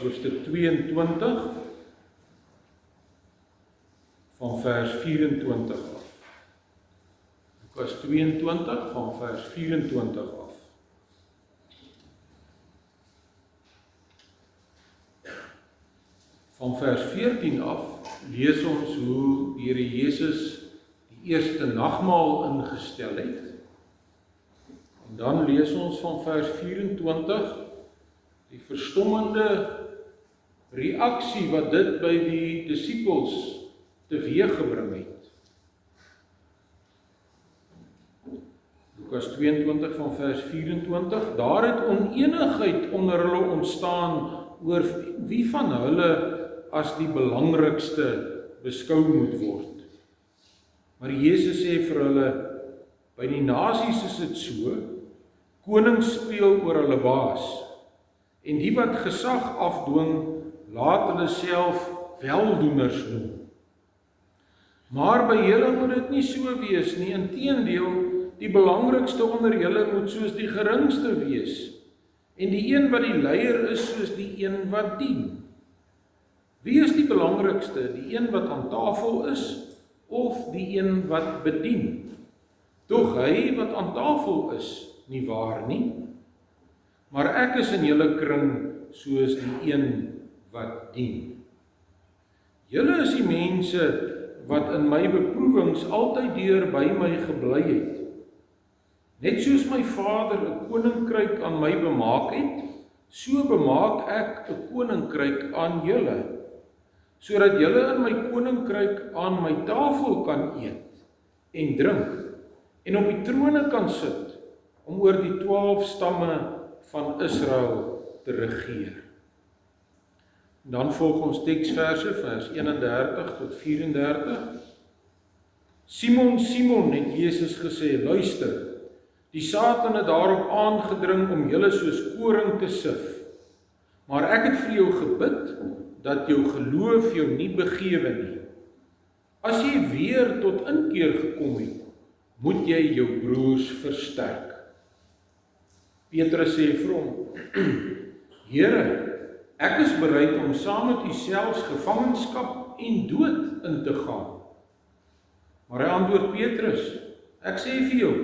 hoofstuk 22 van vers 24 af. Lukas 22 van vers 24 af. Van vers 14 af lees ons hoe die Here Jesus die eerste nagmaal ingestel het. En dan lees ons van vers 24 die verstommende reaksie wat dit by die disippels teweeggebring het. Lukas 22 van vers 24, daar het onenigheid onder hulle ontstaan oor wie van hulle as die belangrikste beskou moet word. Maar Jesus sê vir hulle, by die nasies is dit so, konings speel oor hulle baas, en die wat gesag afdwing, laat hulle self weldoeners noem. Maar by julle moet dit nie so wees nie, inteendeel, die belangrikste onder julle moet soos die geringste wees, en die een wat die leier is soos die een wat dien. Wie is die belangrikste, die een wat aan tafel is, of die een wat bedien? Tog hy wat aan tafel is, nie waar nie? Maar ek is in julle kring soos die een wat dien. Julle is die mense wat in my beproewings altyd deur by my gebly het. Net soos my Vader 'n koninkryk aan my bemaak het, so bemaak ek 'n koninkryk aan julle, sodat julle in my koninkryk aan my tafel kan eet en drink, en op die trone kan sit, om oor die 12 stamme van Israel te regeer. Dan volg ons teksverse, vers 31 tot 34. Simon, Simon, het Jesus gesê, luister, die Satan het daarop aangedring om julle soos koring te sif. Maar ek het vir jou gebid, dat jou geloof jou nie begewe nie. As jy weer tot inkeer gekom het, moet jy jou broers versterk. Petrus sê vir hom, Here, ek is bereid om saam met u selfs gevangenskap en dood in te gaan. Maar hy antwoord Petrus, ek sê vir jou,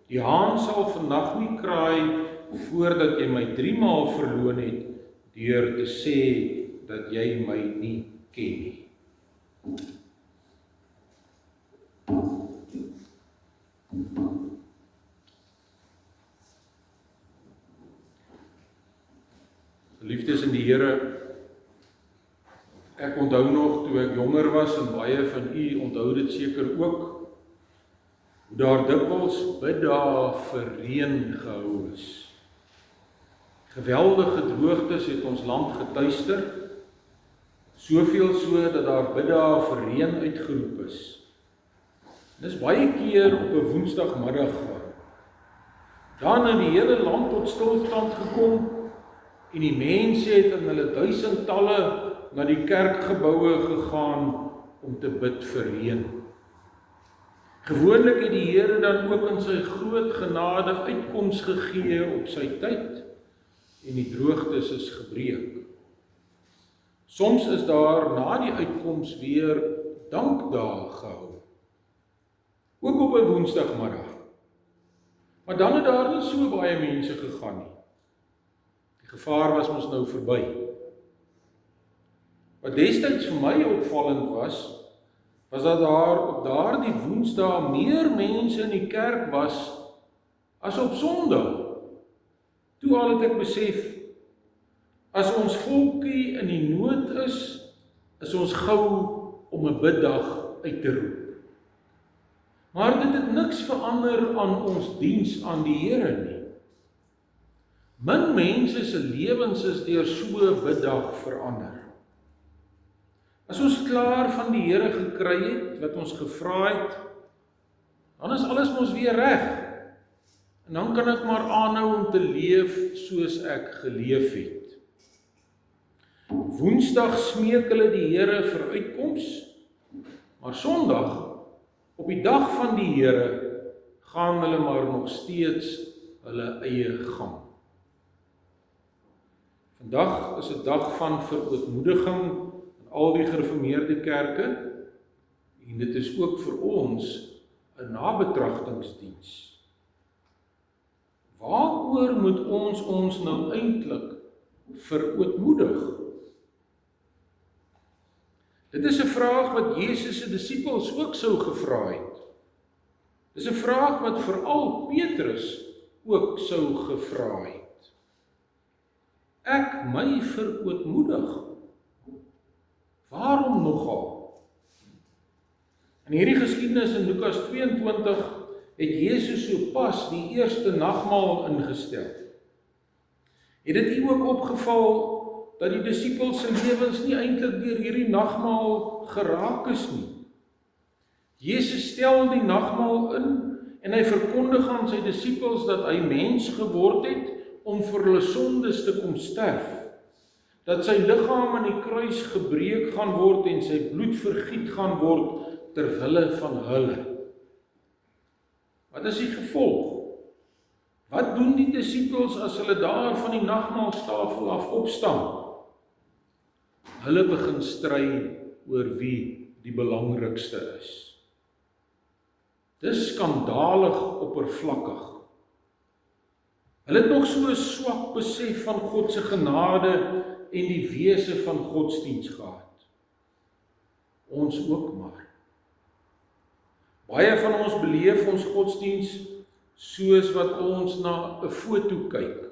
die haan sal vandag nie kraai, voordat jy my 3 maal verloon het, deur te sê, dat jy my nie ken nie. Geliefdes in die Here, ek onthou nog toe ek jonger was, en baie van u onthou dit seker ook, hoe daar dikwels biddae vir reën gehou is. Geweldige droogtes het ons land getuister, soveel so dat daar biddae vir reën uitgeroep is. Dis baie keer op 'n woensdagmiddag. Dan het die hele land tot stilstand gekom, en die mense het in hulle duisendtalle na die kerkgeboue gegaan om te bid vir reën. Gewoonlik het die Here dan ook in sy groot genade uitkoms gegee op sy tyd, en die droogtes is gebreek. Soms is daar na die uitkoms weer dankdae gehou, ook op 'n woensdagmiddag. Maar dan het daar nie so baie mense gegaan nie. Die gevaar was mos nou verby. Wat destyds vir my opvallend was dat daar op daardie woensdae meer mense in die kerk was as op Sondag. Toe al het ek besef, as ons volkie in die nood is ons gou om 'n biddag uit te roep. Maar dit het niks verander aan ons diens aan die Here nie. Min mense se lewens is deur so 'n biddag verander. As ons klaar van die Here gekry het, wat ons gevra het, dan is alles mos weer reg. En dan kan ek maar aanhou om te leef soos ek geleef het. Woensdag smeek hulle die Here vir uitkoms, maar Sondag, op die dag van die Here, gaan hulle maar nog steeds hulle eie gang. Vandag is 'n dag van verootmoediging in al die gereformeerde kerke, en dit is ook vir ons 'n nabetragtingsdiens. Waaroor moet ons nou eintlik verootmoedig? Dit is 'n vraag wat Jesus se disippels ook sou gevra het. Dis 'n vraag wat veral Petrus ook sou gevra het. Ek my verootmoedig. Waarom nogal? In hierdie geskiedenis in Lukas 22 het Jesus sopas die eerste nagmaal ingestel. Het dit u ook opgeval dat die disippels se lewens nie eintlik deur hierdie nagmaal geraak is nie? Jesus stel die nagmaal in en hy verkondig aan sy disippels dat hy mens geword het om vir hulle sondes te kom sterf. Dat sy liggaam aan die kruis gebreek gaan word en sy bloed vergiet gaan word ter wille van hulle. Wat is die gevolg? Wat doen die disippels as hulle daar van die nagmaaltafel af opstaan? Hulle begin stry oor wie die belangrikste is. Dis skandalig oppervlakkig. Hulle het nog so 'n swak besef van God se genade en die wese van godsdiens gehad. Ons ook maar. Baie van ons beleef ons godsdiens soos wat ons na 'n foto kyk.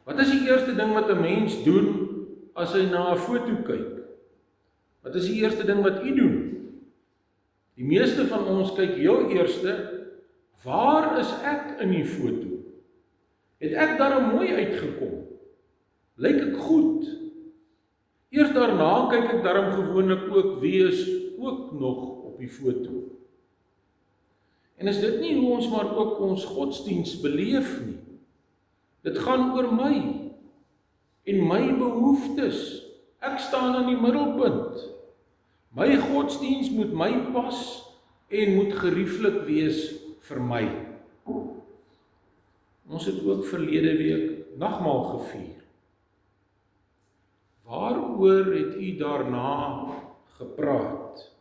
Wat is die eerste ding wat 'n mens doen as hy na 'n foto kyk? Wat is die eerste ding wat u doen? Die meeste van ons kyk heel eerste, waar is ek in die foto? Het ek daar mooi uitgekom? Lyk ek goed? Eers daarna kyk ek daarom gewoonlik ook wie is ook nog op die foto. En is dit nie hoe ons maar ook ons godsdiens beleef nie? Dit gaan oor my en my behoeftes. Ek staan in die middelpunt. My godsdiens moet my pas en moet gerieflik wees vir my. Ons het ook verlede week nagmaal gevier. Waaroor het u daarna gepraat?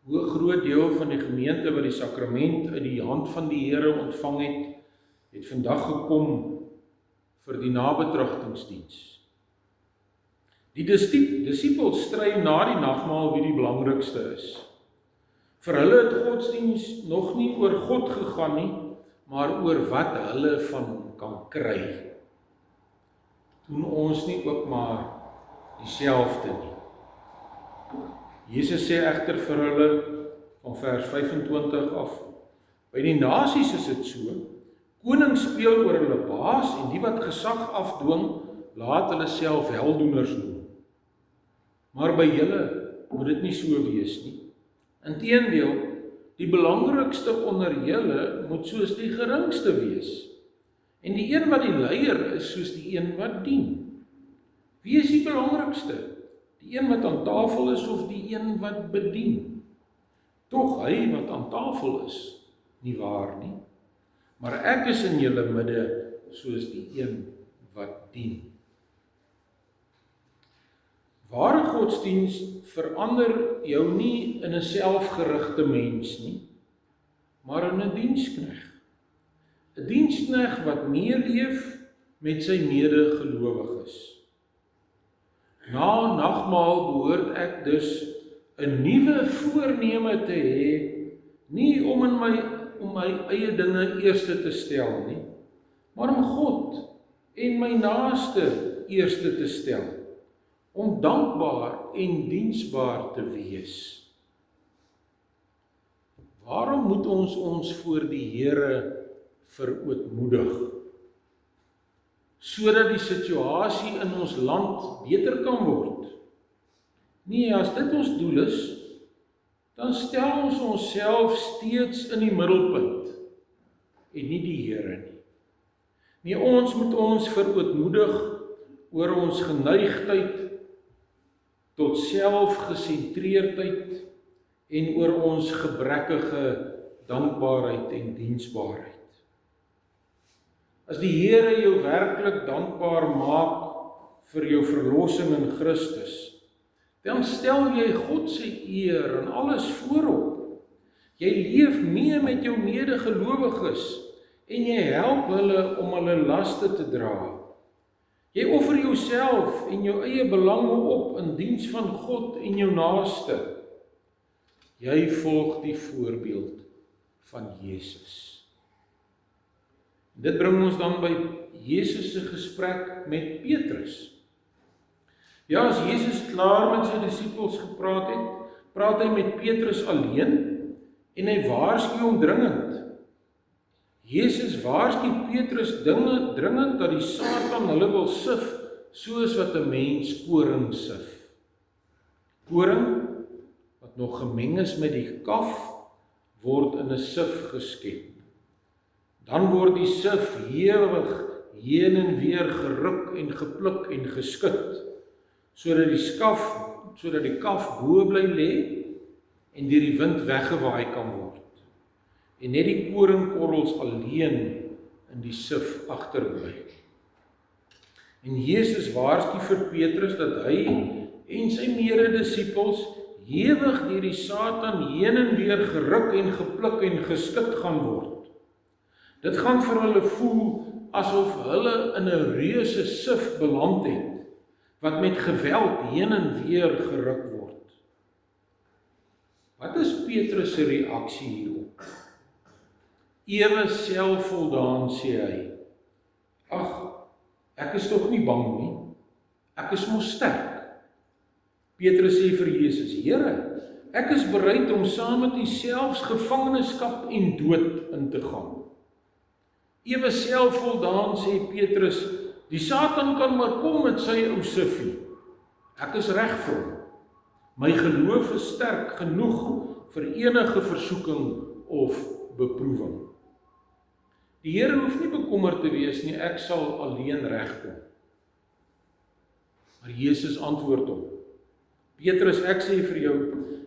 Hoe 'n groot deel van die gemeente wat die sakrament uit die hand van die Here ontvang het vandag gekom vir die nabetragtingsdiens. Die disippels stry na die nagmaal wie die belangrikste is. Vir hulle het godsdiens nog nie oor God gegaan nie, maar oor wat hulle van hom kan kry. Doen ons nie ook maar dieselfde nie. Jesus sê egter vir hulle van vers 25 af, by die nasies is dit so, koning speel oor hulle baas en die wat gesag afdwing, laat hulle self heldoeners noem. Maar by julle moet dit nie so wees nie. Inteendeel, die belangrikste onder julle moet soos die geringste wees. En die een wat die leier is soos die een wat dien. Wie is die belangrikste? Die een wat aan tafel is of die een wat bedien? Tog hy wat aan tafel is, nie waar nie. Maar ek is in julle midde soos die een wat dien. Ware godsdiens verander jou nie in 'n selfgerigte mens nie, maar in 'n dienskneg. 'n Dienskneg wat meeleef met sy medegelowiges. Na nagmaal behoort ek dus 'n nuwe voorneme te hê, nie om my eie dinge eerste te stel nie, maar om God en my naaste eerste te stel, om dankbaar en diensbaar te wees. Waarom moet ons voor die Here verootmoedig? Sodat die situasie in ons land beter kan word? Nee, as dit ons doel is, dan stel ons onsself steeds in die middelpunt en nie die Here nie. Nee, ons moet ons verootmoedig oor ons geneigtheid tot selfgesentreerdheid en oor ons gebrekkige dankbaarheid en diensbaarheid. as die Here jou werklik dankbaar maak vir jou verlossing in Christus, dan stel jy God se eer en alles voorop. Jy leef mee met jou medegelowiges en jy help hulle om hulle laste te dra. Jy offer jouself en jou eie belange op in diens van God en jou naaste. Jy volg die voorbeeld van Jesus. Dit bring ons dan by Jesus se gesprek met Petrus. Ja, as Jesus klaar met sy disippels gepraat het, praat hy met Petrus alleen en hy waarsku hom dringend. Jesus waarsku Petrus dringend dat die Satan hulle wil sif soos wat 'n mens koring sif. Koring wat nog gemeng is met die kaf word in 'n sif geskep. Dan word die sif hewig heen en weer geruk en gepluk en geskit, sodat die kaf bo bly lê en deur die wind weggewaai kan word. En net die koringkorrels alleen in die sif agterbly. En Jesus waarsku vir Petrus dat hy en sy mededisippels ewig deur die Satan heen en weer geruk en gepluk en geskit gaan word. Dit gaan vir hulle voel asof hulle in 'n reuse sif beland het, wat met geweld heen en weer geruk word. Wat is Petrus se reaksie hierop? Ewe selfvoldaan sê hy, ag, ek is tog nie bang nie, ek is mos sterk. Petrus sê vir Jesus, Here, ek is bereid om saam met U selfs gevangenskap en dood in te gaan. Ewe selfvoldaan sê Petrus, die Satan kan maar kom met sy ou siffie. Ek is reg vir hom. My geloof is sterk genoeg vir enige versoeking of beproewing. Die Here hoef nie bekommerd te wees nie, ek sal alleen regkom. Maar Jesus antwoord hom, Petrus, ek sê vir jou,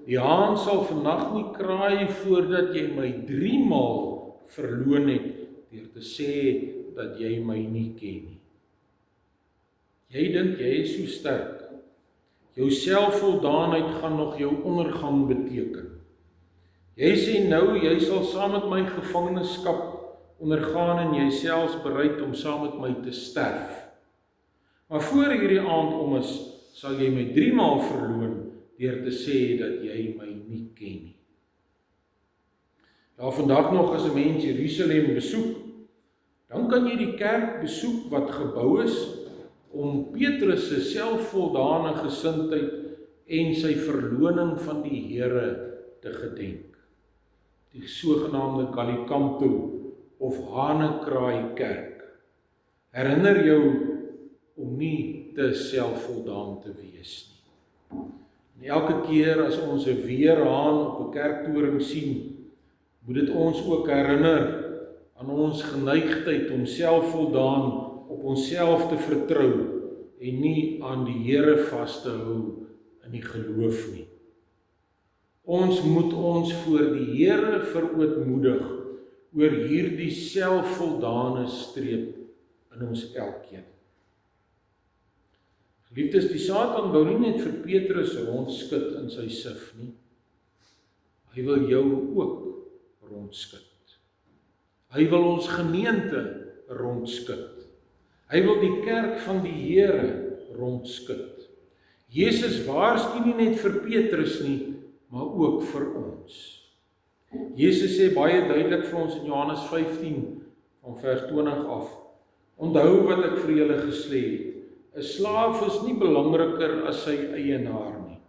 die haan sal vannag nie kraai voordat jy my 3 maal verloon het, deur te sê dat jy my nie ken nie. Jy dink jy is so sterk. Jou selfvoldaanheid gaan nog jou ondergang beteken. Jy sê nou, jy sal saam met my gevangenskap ondergaan en jy selfs bereid om saam met my te sterf. Maar voor hierdie aand om is, sal jy my 3 maal verloon deur te sê dat jy my nie ken nie. Ja, vandag nog as 'n mens Jerusalem besoek, dan kan jy die kerk besoek wat gebou is om Petrus se selfvoldane gesindheid en sy verloning van die Here te gedenk. Die sogenaamde Gallicanto of Hanekraai kerk herinner jou om nie te selfvoldaan te wees nie. En elke keer as ons 'n weerhaan op 'n kerktoring sien, moet dit ons ook herinner aan ons geneigtheid om selfvoldaan op onsself te vertrou en nie aan die Here vas te hou in die geloof nie. Ons moet ons voor die Here verootmoedig oor hierdie selfvoldane streep in ons elkeen. Geliefdes, die Satan wou nie net vir Petrus rondskit in sy sif nie. Hy wil jou ook rondskit. Hy wil ons gemeente rondskit. Hy wil die kerk van die Here rondskit. Jesus waarsku nie net vir Petrus nie, maar ook vir ons. Jesus sê baie duidelik vir ons in Johannes 15 van vers 20 af, onthou wat ek vir julle gesê het, 'n slaaf is nie belangriker as sy eienaar nie.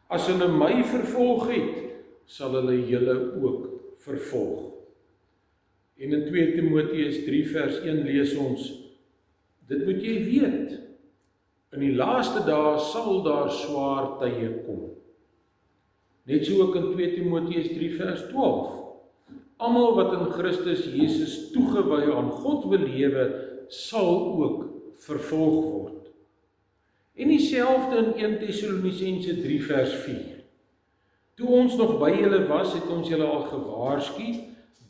As hulle my vervolg het, sal hulle julle ook vervolg. En in 2 Timoteus 3 vers 1 lees ons, dit moet jy weet, in die laaste dae sal daar swaar tye kom. Net so ook in 2 Timoteus 3 vers 12. Almal wat in Christus Jesus toegewy aan God wil lewe, sal ook vervolg word. En dieselfde in 1 Tessalonisense 3 vers 4. Toe ons nog by julle was, het ons julle al gewaarsku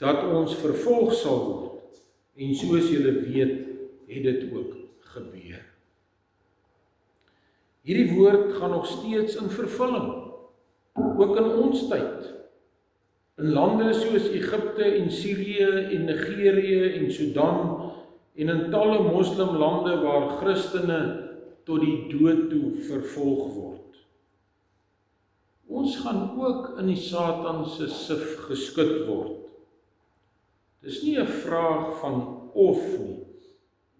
dat ons vervolg sal word. En soos julle weet, het dit ook gebeur. Hierdie woord gaan nog steeds in vervulling, ook in ons tyd. In lande soos Egipte en Sirië en Nigerië en Sudan en in talle moslimlande waar Christene tot die dood toe vervolg word. Ons gaan ook in die Satan se sif geskut word. Dis nie 'n vraag van of nie,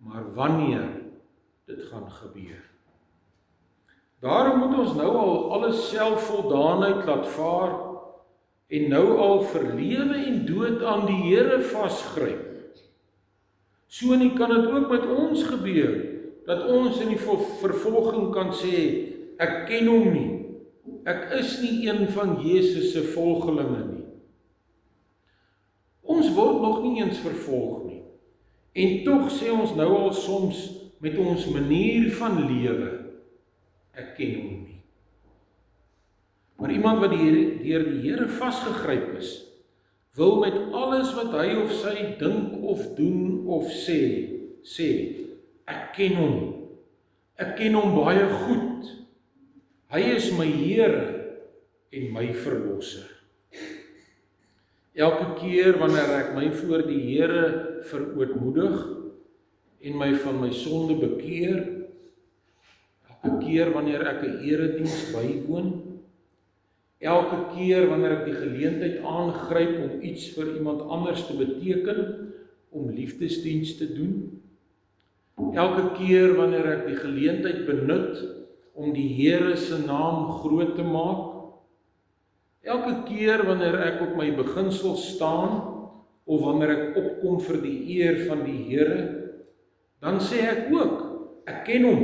maar wanneer dit gaan gebeur. Daarom moet ons nou al alle selfvoldaanheid laat vaar en nou al vir lewe en dood aan die Here vasgryp. So nie kan dit ook met ons gebeur, dat ons in die vervolging kan sê, ek ken hom nie, ek is nie een van Jesus se volgelinge nie. Ons word nog nie eens vervolg nie, en tog sê ons nou al soms met ons manier van lewe, ek ken hom nie. Maar iemand wat deur die Here vasgegryp is, wil met alles wat hy of sy dink of doen of sê, ek ken hom. Ek ken hom baie goed. Hy is my Here en my Verlosser. Elke keer wanneer ek my voor die Here verootmoedig en my van my sonde bekeer, elke keer wanneer ek 'n erediens bywoon, elke keer wanneer ek die geleentheid aangryp om iets vir iemand anders te beteken, om liefdesdiens te doen, elke keer wanneer ek die geleentheid benut om die Here se naam groot te maak, elke keer wanneer ek op my beginsel staan, of wanneer ek opkom vir die eer van die Here, dan sê ek ook, ek ken hom.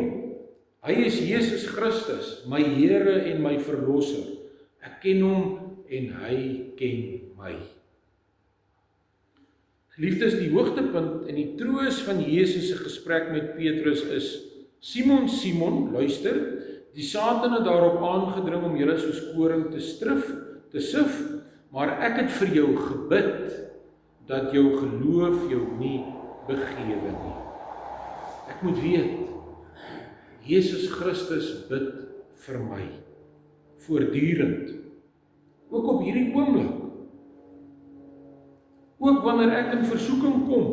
Hy is Jesus Christus, my Here en my Verlosser. Ek ken hom en hy ken my. Geliefdes, die hoogtepunt en die troos van Jesus se gesprek met Petrus is, Simon, Simon, luister, die Satan het daarop aangedring om julle soos koring te sif, maar ek het vir jou gebid, dat jou geloof jou nie begewe nie. Ek moet weet, Jesus Christus bid vir my, voortdurend, ook op hierdie oomblik, ook wanneer ek in versoeking kom,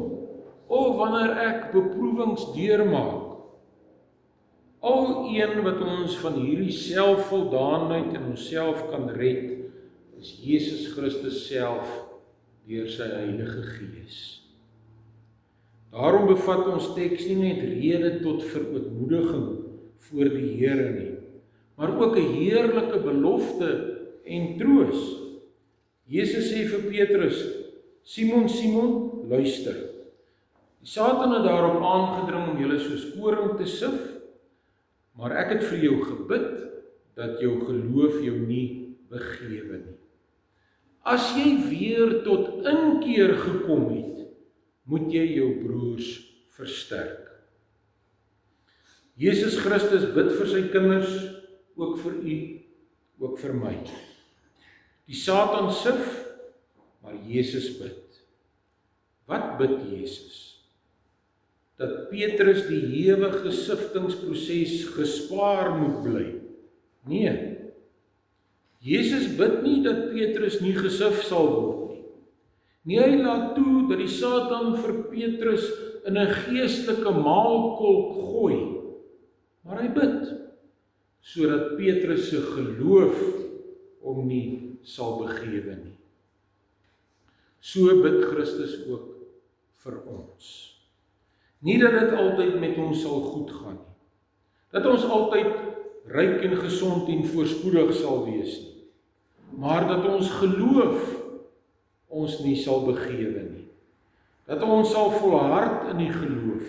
of wanneer ek beproewings deurmaak. Al een wat ons van hierdie selfvoldaanheid in onsself kan red, is Jesus Christus self deur sy Heilige Gees. Daarom bevat ons teks nie net rede tot verootmoediging voor die Here nie, maar ook 'n heerlike belofte en troos. Jesus sê vir Petrus, Simon, Simon, luister. Die Satan het daarop aangedring om julle soos koring te sif, maar ek het vir jou gebid, dat jou geloof jou nie begewe nie. As jy weer tot inkeer gekom het, moet jy jou broers versterk. Jesus Christus bid vir sy kinders, ook vir u, ook vir my. Die Satan sif, maar Jesus bid. Wat bid Jesus? Dat Petrus die ewige siftingsproses gespaar moet bly? Nee. Jesus bid nie dat Petrus nie gesif sal word nie. Nee, hy laat toe dat die Satan vir Petrus in 'n geestelike maalkolk gooi. Maar hy bid, sodat Petrus se geloof hom nie sal begewe nie. So bid Christus ook vir ons. Nie dat dit altyd met ons sal goed gaan nie. Dat ons altyd ryk en gesond en voorspoedig sal wees nie. Maar dat ons geloof ons nie sal begewe nie. Dat ons sal volhard in die geloof.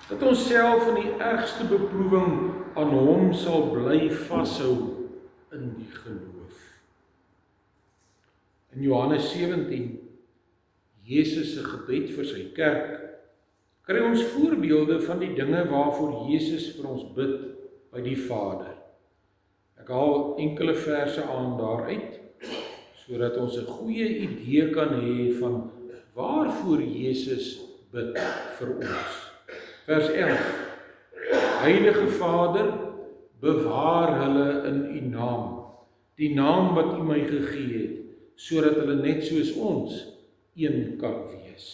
Dat ons self in die ergste beproewing aan hom sal bly vashou in die geloof. In Johannes 17, Jesus se gebed vir sy kerk, kry ons voorbeelde van die dinge waarvoor Jesus vir ons bid by die Vader. Ek haal enkele verse aan daaruit, sodat ons 'n goeie idee kan hê van waarvoor Jesus bid vir ons. Vers 11. Heilige Vader, bewaar hulle in u naam, die naam wat u my gegee het, sodat hulle net soos ons een kan wees.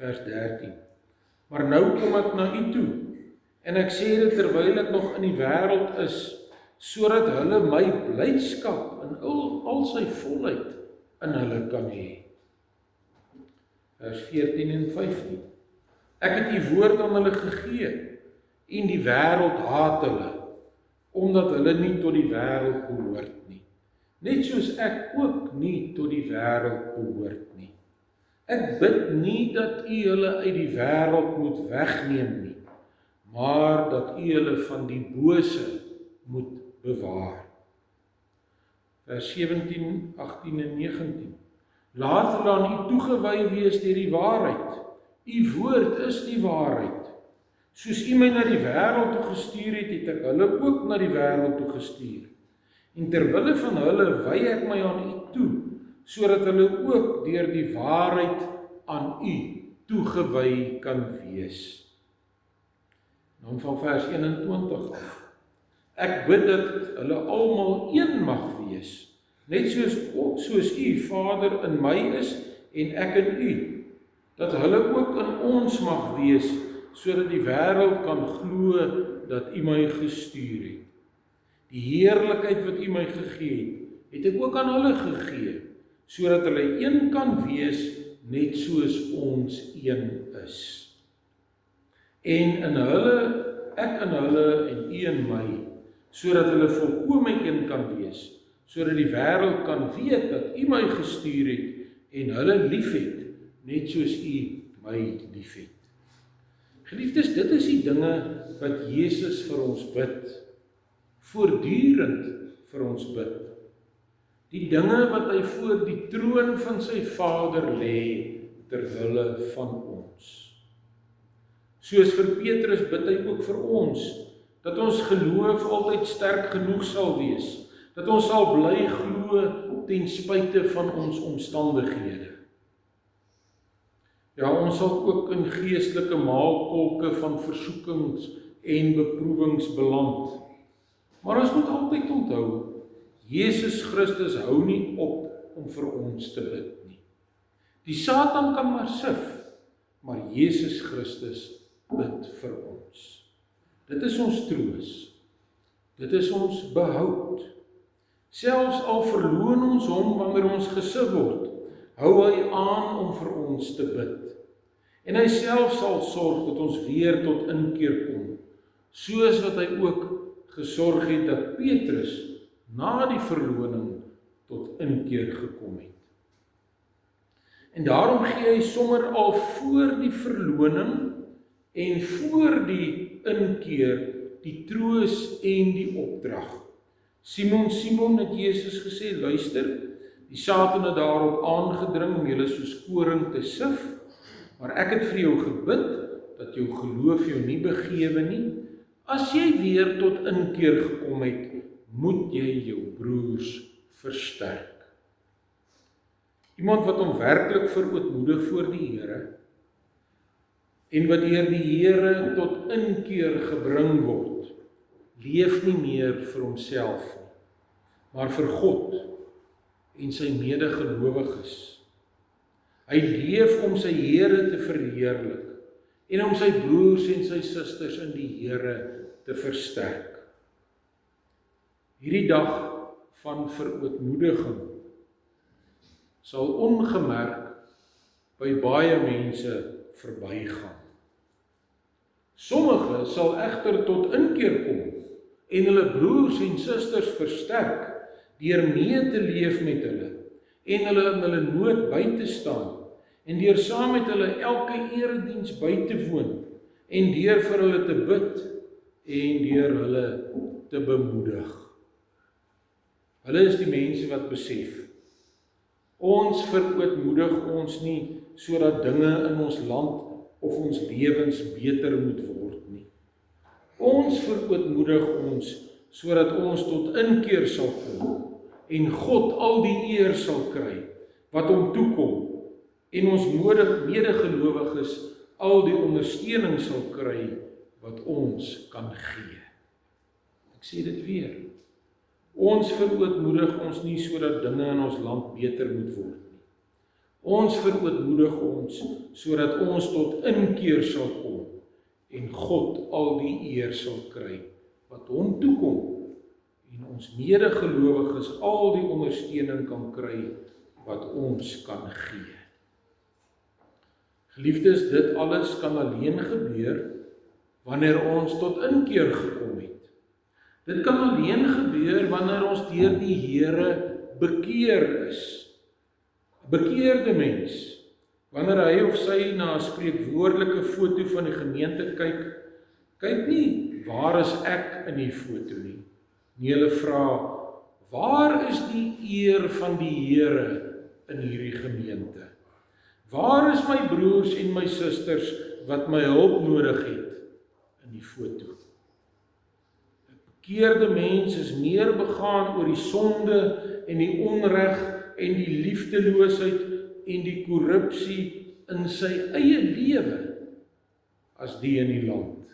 Vers 13. Maar nou kom ek na u toe, en ek sê dit terwyl ek nog in die wêreld is, sodat hulle my blydskap in al sy volheid in hulle kan hê. Vers 14 en 15. Ek het u woord aan hulle gegee, en die wêreld haat hulle, omdat hulle nie tot die wêreld behoort nie. Net soos ek ook nie tot die wêreld behoort nie. Ek bid nie dat u hulle uit die wêreld moet wegneem nie, maar dat u hulle van die bose moet bewaar. Vers 17, 18 en 19. Laat hulle aan u toegewy wees deur die waarheid. U woord is die waarheid. Soos u my na die wêreld toe gestuur het, het ek hulle ook na die wêreld toe gestuur. En terwille van hulle wy ek my aan u toe, sodat hulle ook deur die waarheid aan u toegewy kan wees. Dan van vers 21 af. Ek bid dat hulle almal een mag wees, net soos u, Vader, in my is en ek in u, dat hulle ook in ons mag wees, sodat die wêreld kan glo dat u my gestuur het. Die heerlikheid wat u my gegee het ek ook aan hulle gegee, sodat hulle een kan wees, net soos ons een is. En in hulle, ek in hulle en u in my, sodat hulle volkome een kan wees, sodat die wêreld kan weet dat u my gestuur het en hulle liefhet, net soos u my liefhet. Geliefdes, dit is die dinge wat Jesus vir ons bid, voortdurend vir ons bid. Die dinge wat hy voor die troon van sy Vader lê, ter wille van ons. Soos vir Petrus bid hy ook vir ons, dat ons geloof altyd sterk genoeg sal wees, dat ons sal bly glo ten spyte van ons omstandighede. Ja, ons sal ook in geestelike maalkolke van versoekings en beproewings beland. Maar ons moet altyd onthou, Jesus Christus hou nie op om vir ons te bid nie. Die Satan kan maar sif, maar Jesus Christus bid vir ons. Dit is ons troos. Dit is ons behoud. Selfs al verloon ons hom wanneer ons gesif word, hou hy aan om vir ons te bid. En hy self sal sorg dat ons weer tot inkeer kom, soos wat hy ook gesorg het dat Petrus na die verloning tot inkeer gekom het. En daarom gee hy sommer al voor die verloning en voor die inkeer die troos en die opdrag. Simon, Simon, het Jesus gesê, luister, die Satan het daarop aangedring om julle soos koring te sif, maar ek het vir jou gebid, dat jou geloof jou nie begewe nie. As jy weer tot inkeer gekom het, moet jy jou broers versterk. Iemand wat hom werklik verootmoedig voor die Here, en wat deur die Here tot inkeer gebring word, leef nie meer vir homself nie, maar vir God en sy medegelowiges. Hy leef om sy Here te verheerlik en om sy broers en sy susters in die Here te versterk. Hierdie dag van verootmoediging sal ongemerk by baie mense verbygaan. Sommige sal egter tot inkeer kom en hulle broers en susters versterk deur mee te leef met hulle en hulle in hulle nood by te staan en deur saam met hulle elke erediens by te woon en deur vir hulle te bid en deur hulle te bemoedig. Hulle is die mense wat besef, ons verootmoedig ons nie sodat dinge in ons land of ons lewens beter moet word nie. Ons verootmoedig ons sodat ons tot inkeer sal kom en God al die eer sal kry wat hom toekom en ons medegelowiges al die ondersteuning sal kry wat ons kan gee. Ek sê dit weer. Ons verootmoedig ons nie sodat dinge in ons land beter moet word nie. Ons verootmoedig ons sodat ons tot inkeer sal kom en God al die eer sal kry wat hom toekom en ons medegelowiges al die ondersteuning kan kry wat ons kan gee. Geliefdes, dit alles kan alleen gebeur wanneer ons tot inkeer gekom het. Dit kan alleen gebeur wanneer ons deur die Here bekeer is. 'n Bekeerde mens, wanneer hy of sy na 'n spreekwoordelike foto van die gemeente kyk nie, waar is ek in die foto nie? Nee, hulle vra, waar is die eer van die Here in hierdie gemeente? Waar is my broers en my susters wat my hulp nodig het in die foto? 'n Bekeerde mens is meer begaan oor die sonde en die onreg en die liefdeloosheid en die korrupsie in sy eie lewe as die in die land.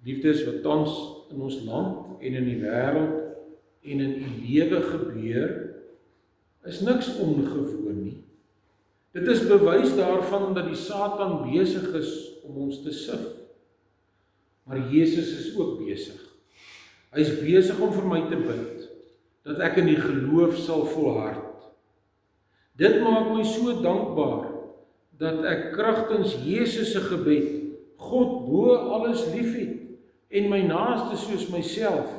Liefdes, wat tans in ons land en in die wêreld en in die lewe gebeur, is niks ongewoon nie. Dit is bewys daarvan dat die Satan besig is om ons te sif. Maar Jesus is ook besig. Hy is besig om vir my te bid, dat ek in die geloof sal volhard. Dit maak my so dankbaar, dat ek kragtens Jesus se gebed, God bo alles liefhet, en my naaste soos myself,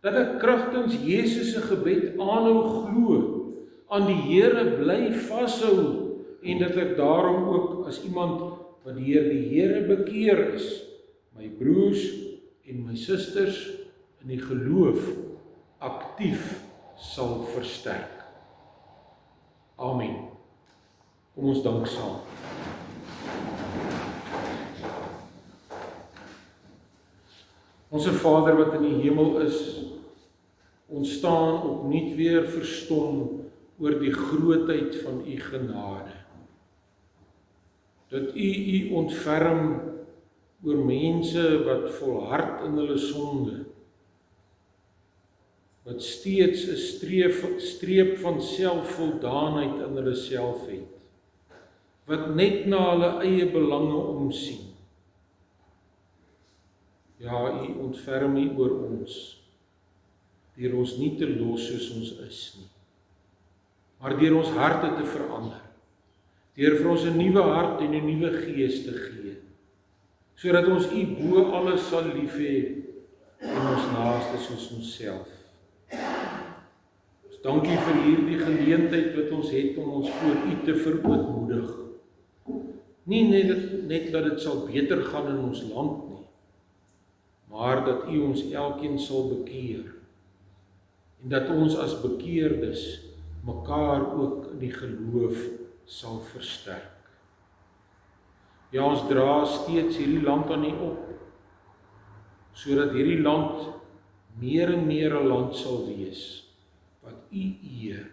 dat ek kragtens Jesus se gebed aanhou glo, aan die Here bly vashou, en dat ek daarom ook as iemand wat deur die Here bekeer is, my broers en my susters in die geloof aktief sal versterk. Amen. Kom ons dank saam. Onse Vader wat in die hemel is, ons staan opnuut weer verstom oor die grootheid van u genade. Dat u ontferm oor mense wat volhard in hulle sonde, wat steeds 'n streep van selfvoldaanheid in hulle self het, wat net na hulle eie belange omsien. Ja, u ontferm u oor ons, deur ons nie te los soos ons is nie, maar deur ons harte te verander, deur vir ons 'n nuwe hart en 'n nuwe gees te gee, sodat ons u bo alles sal lief hê en ons naaste soos onsself. Ons dankie vir hierdie geleentheid wat ons het om ons voor u te verootmoedig. Nie net dat dit sal beter gaan in ons land nie, maar dat u ons elkeen sal bekeer en dat ons as bekeerdes mekaar ook in die geloof sal versterk. Ja, ons dra steeds hierdie land aan u op, sodat hierdie land meer en meer 'n land sal wees, wat u eer,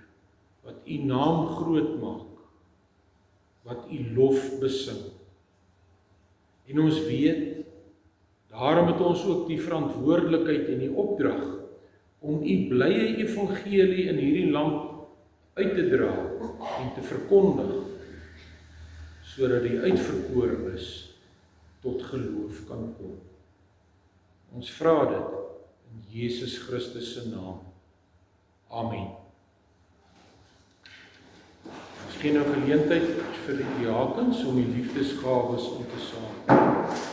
wat u naam groot maak, wat u lof besing. En ons weet, daarom het ons ook die verantwoordelikheid en die opdrag om u blye evangelie in hierdie land uit te dra en te verkondig, sodat die uitverkorenes tot geloof kan kom. Ons vra dit in Jesus Christus se naam. Amen. Ons gee nou geleentheid vir die diakens om die liefdesgawes om te saam.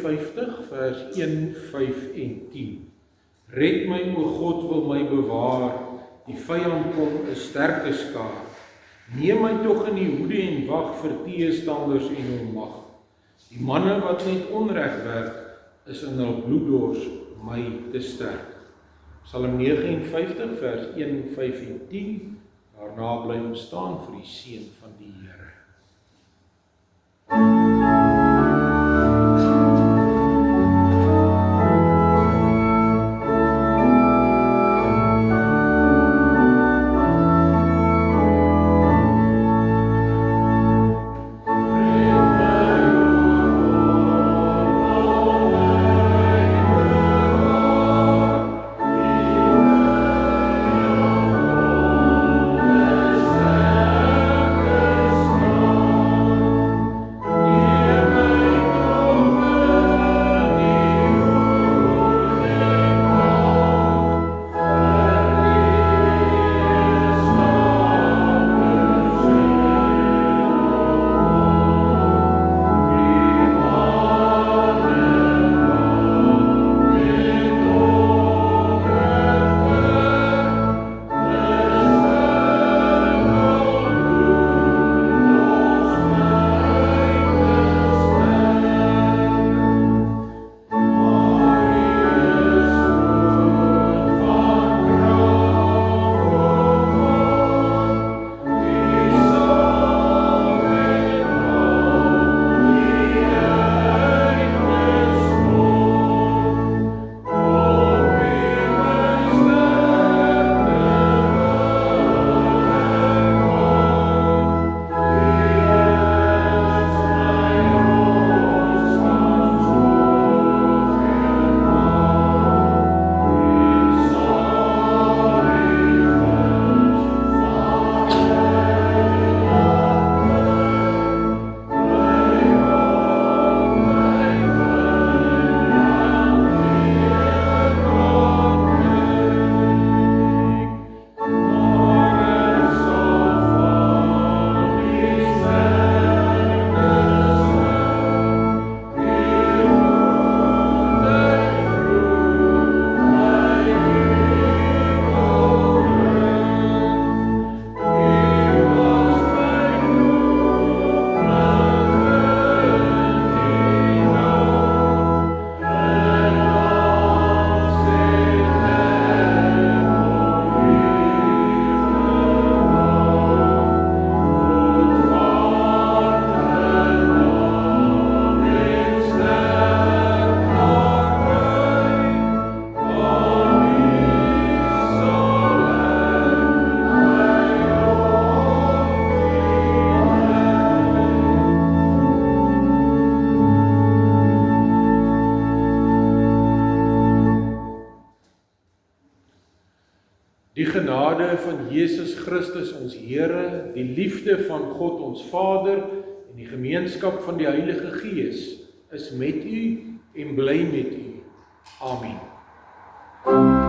52 vers 1, 5 en 10. Red my, o God, wil my bewaar, die vyand kom 'n sterke skaar. Neem my tog in die hoede en wag vir teestanders en onmag. Die manne wat net onreg werk, is in hul bloeddors my te sterk. Psalm 59 vers 1, 5 en 10. Daarna bly ons staan vir die seën van die Here. Die genade van Jesus Christus ons Here, die liefde van God ons Vader en die gemeenskap van die Heilige Gees is met u en bly met u. Amen.